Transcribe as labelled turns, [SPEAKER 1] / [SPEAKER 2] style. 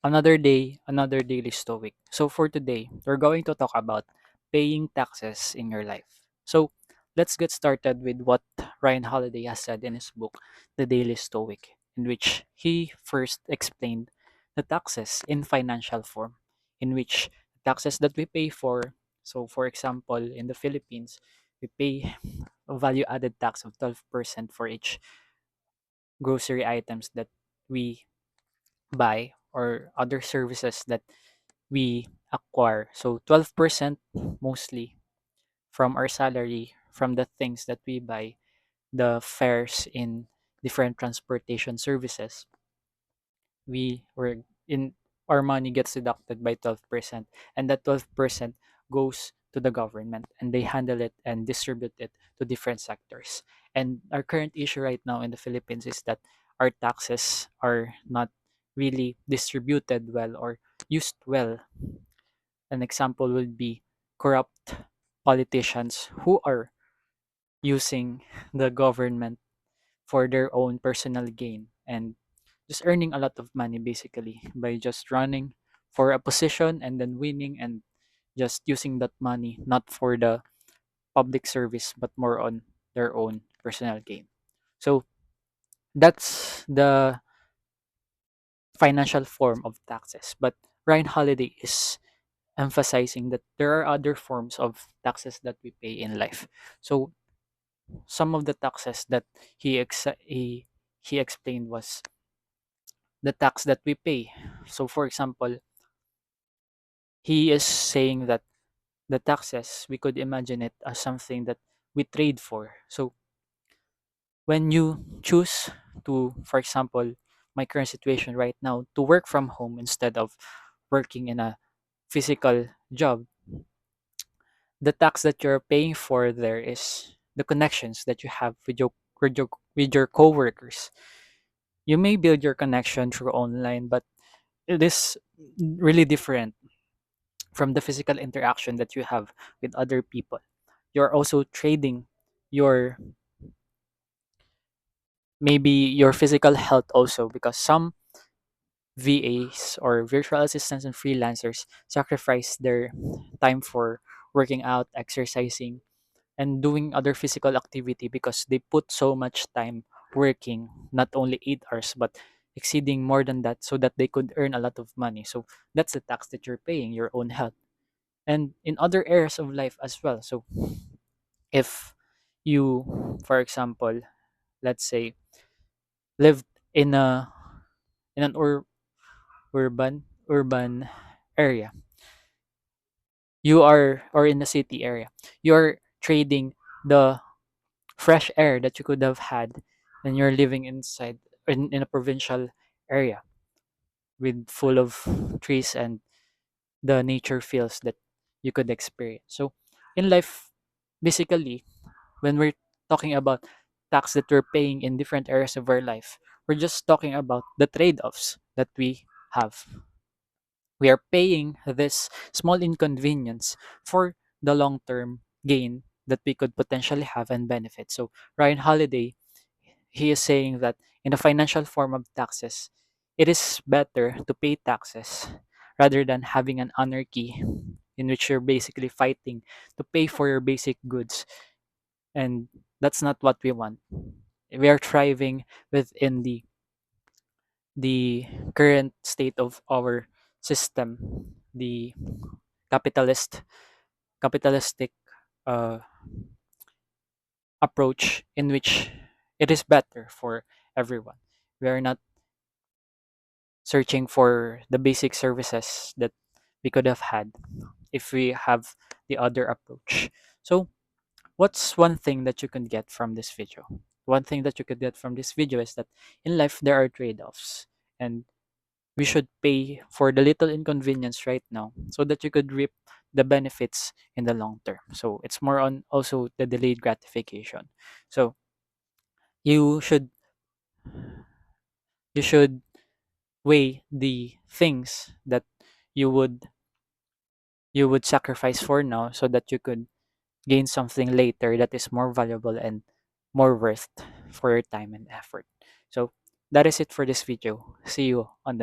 [SPEAKER 1] Another day, another daily stoic. So for today, we're going to talk about paying taxes in your life. So let's get started with what Ryan Holiday has said in his book, The Daily Stoic, in which he first explained the taxes in financial form, in which taxes that we pay for. So for example, in the Philippines, we pay a value added tax of 12% for each grocery items that we buy or other services that we acquire. So 12% mostly from our salary, from the things that we buy, the fares in different transportation services, we were in our money gets deducted by 12%, and that 12% goes to the government and they handle it and distribute it to different sectors. And our current issue right now in the Philippines is that our taxes are not really distributed well or used well. An example would be corrupt politicians who are using the government for their own personal gain and just earning a lot of money basically by just running for a position and then winning and just using that money not for the public service but more on their own personal gain. So that's the financial form of taxes. But Ryan Holiday is emphasizing that there are other forms of taxes that we pay in life. So some of the taxes that he explained was the tax that we pay. So for example, he is saying that the taxes we could imagine it as something that we trade for. So when you choose to, for example, my current situation right now, to work from home instead of working in a physical job, the tax that you're paying for there is the connections that you have with your coworkers. You may build your connection through online, but it is really different from the physical interaction that you have with other people. You're also trading your maybe your physical health also because some VAs or virtual assistants and freelancers sacrifice their time for working out, exercising, and doing other physical activity because they put so much time working, not only 8 hours, but exceeding more than that so that they could earn a lot of money. So that's the tax that you're paying, your own health. And in other areas of life as well. So if you, for example, let's say, lived in a in an urban area, you are or in a city area, you're trading the fresh air that you could have had when you're living inside in a provincial area with full of trees and the nature feels that you could experience. So in life, basically, when we're talking about tax that we're paying in different areas of our life, we're just talking about the trade-offs that we have. We are paying this small inconvenience for the long-term gain that we could potentially have and benefit. So Ryan Holiday, he is saying that in the financial form of taxes, it is better to pay taxes rather than having an anarchy in which you're basically fighting to pay for your basic goods. And that's not what we want. We are thriving within the current state of our system, the capitalist capitalistic uh, approach in which it is better for everyone. We are not searching for the basic services that we could have had if we have the other approach. So, what's one thing that you can get from this video? One thing that you could get from this video is that in life there are trade offs, and we should pay for the little inconvenience right now so that you could reap the benefits in the long term. So, it's more on also the delayed gratification. So, you should you should weigh the things that you would you would sacrifice for now so that you could gain something later that is more valuable and more worth for your time and effort. So that is it for this video. See you on the